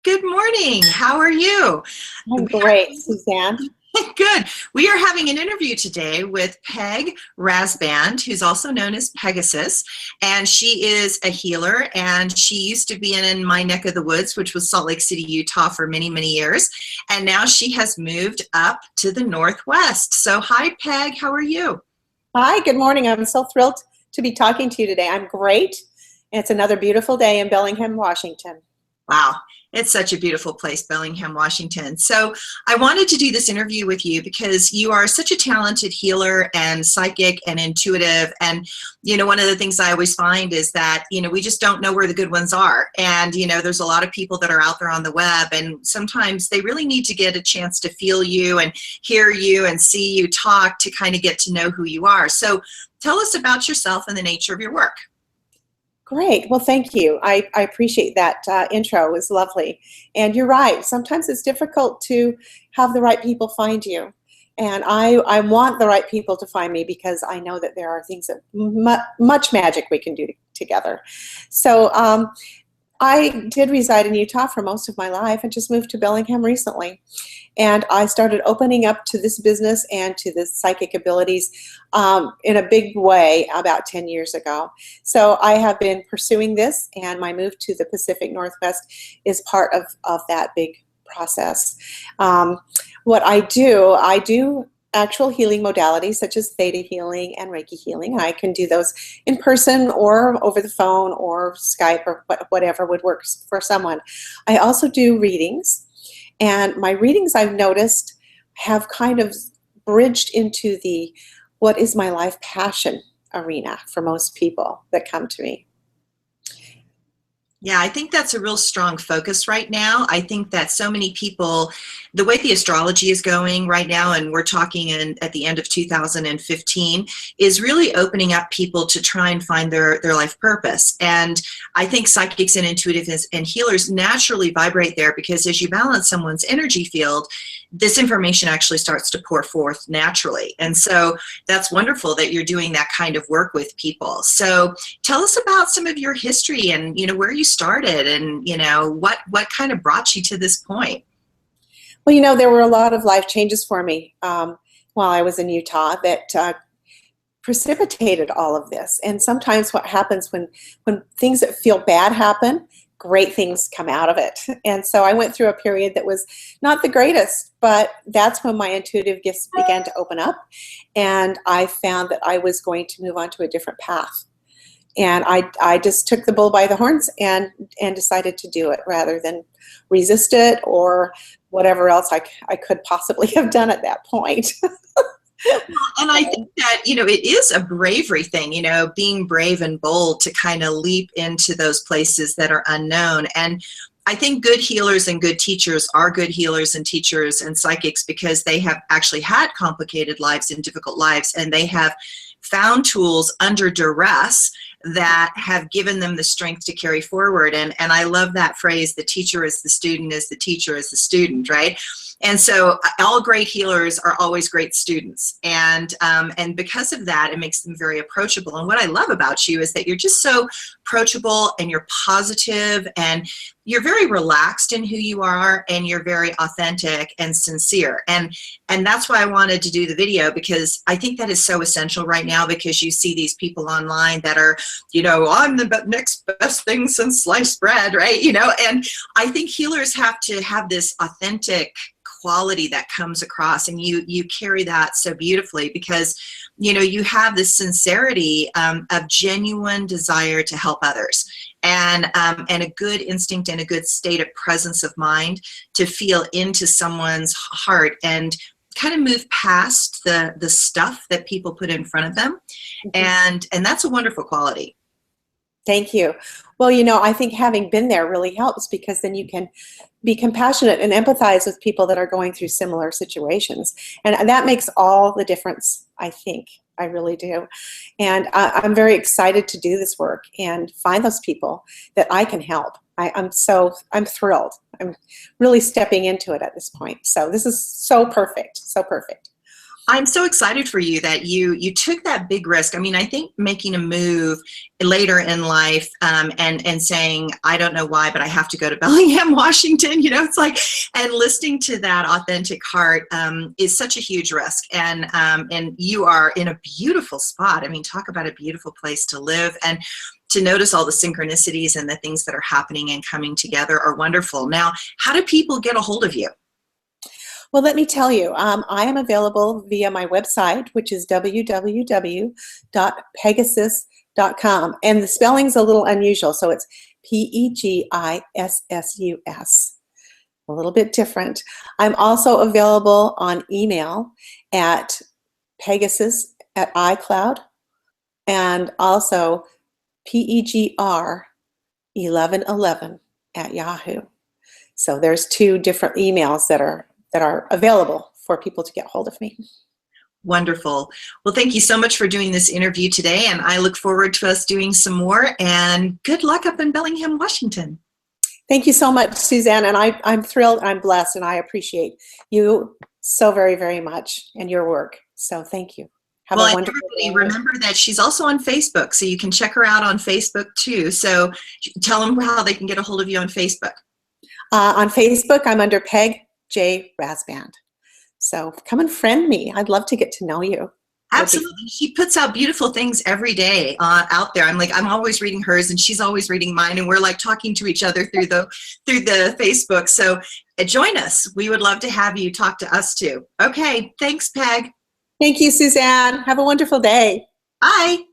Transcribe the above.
Good morning. How are you? I'm great, Suzanne. Good. We are having an interview today with Peg Rasband, who's also known as Pegasus, and she is a healer, and she used to be in my neck of the woods, which was Salt Lake City, Utah, for many, many years, and now she has moved up to the Northwest. So hi, Peg. How are you? Hi, good morning. I'm so thrilled to be talking to you today. I'm great. It's another beautiful day in Bellingham, Washington. Wow, it's such a beautiful place, Bellingham, Washington. So I wanted to do this interview with you because you are such a talented healer and psychic and intuitive. And, one of the things I always find is that, we just don't know where the good ones are. And, there's a lot of people that are out there on the web, and sometimes they really need to get a chance to feel you and hear you and see you talk to kind of get to know who you are. So tell us about yourself and the nature of your work. Great. Well, thank you. I appreciate that intro. It was lovely. And you're right. Sometimes it's difficult to have the right people find you. And I want the right people to find me because I know that there are things that much magic we can do together. So I did reside in Utah for most of my life and just moved to Bellingham recently. And I started opening up to this business and to the psychic abilities in a big way about 10 years ago. So I have been pursuing this, and my move to the Pacific Northwest is part of that big process. What I do actual healing modalities such as Theta Healing and Reiki Healing. I can do those in person or over the phone or Skype or whatever would work for someone. I also do readings. And my readings, I've noticed, have kind of bridged into the what is my life passion arena for most people that come to me. Yeah, I think that's a real strong focus right now. I think that so many people, the way the astrology is going right now, and we're talking at the end of 2015, is really opening up people to try and find their life purpose. And I think psychics and intuitives and healers naturally vibrate there because as you balance someone's energy field, this information actually starts to pour forth naturally. And so that's wonderful that you're doing that kind of work with people. So tell us about some of your history and, where you started and, what kind of brought you to this point. Well, there were a lot of life changes for me while I was in Utah that precipitated all of this. And sometimes what happens when things that feel bad happen, great things come out of it. And so I went through a period that was not the greatest, but that's when my intuitive gifts began to open up. And I found that I was going to move on to a different path. And I just took the bull by the horns and decided to do it rather than resist it or whatever else I could possibly have done at that point. And I think that, it is a bravery thing, being brave and bold to kind of leap into those places that are unknown. And I think good healers and good teachers are good healers and teachers and psychics because they have actually had complicated lives and difficult lives, and they have found tools under duress that have given them the strength to carry forward. And I love that phrase, the teacher is the student, is the teacher is the student, right? And so all great healers are always great students. And because of that, it makes them very approachable. And what I love about you is that you're just so approachable and you're positive and you're very relaxed in who you are and you're very authentic and sincere. And that's why I wanted to do the video because I think that is so essential right now because you see these people online that are, I'm the next best thing since sliced bread, right? And I think healers have to have this authentic quality that comes across, and you carry that so beautifully because you have this sincerity of genuine desire to help others and a good instinct and a good state of presence of mind to feel into someone's heart and kind of move past the stuff that people put in front of them. And that's a wonderful quality. Thank you. Well, I think having been there really helps because then you can be compassionate and empathize with people that are going through similar situations. And that makes all the difference, I think. I really do. And I'm very excited to do this work and find those people that I can help. I'm thrilled. I'm really stepping into it at this point. So this is so perfect, so perfect. I'm so excited for you that you took that big risk. I mean, I think making a move later in life, and saying, I don't know why, but I have to go to Bellingham, Washington, it's like, and listening to that authentic heart, is such a huge risk. And you are in a beautiful spot. I mean, talk about a beautiful place to live, and to notice all the synchronicities and the things that are happening and coming together are wonderful. Now, how do people get a hold of you? Well, let me tell you, I am available via my website, which is www.pegasus.com. And the spelling's a little unusual, so it's Pegissus, a little bit different. I'm also available on email at Pegasus at iCloud, and also PEGR1111 at Yahoo. So there's 2 different emails that are available for people to get hold of me. Wonderful. Well, thank you so much for doing this interview today, and I look forward to us doing some more, and good luck up in Bellingham, Washington. Thank you so much, Suzanne, and I'm thrilled, I'm blessed, and I appreciate you so very, very much and your work. So thank you. Have a wonderful day. Remember that she's also on Facebook, so you can check her out on Facebook too. So tell them how they can get a hold of you on Facebook. On Facebook, I'm under Peg J. Rasband. So come and friend me. I'd love to get to know you. Absolutely. She puts out beautiful things every day out there. I'm always reading hers, and she's always reading mine, and we're like talking to each other through the Facebook. So join us. We would love to have you talk to us too. Okay. Thanks, Peg. Thank you, Suzanne. Have a wonderful day. Bye.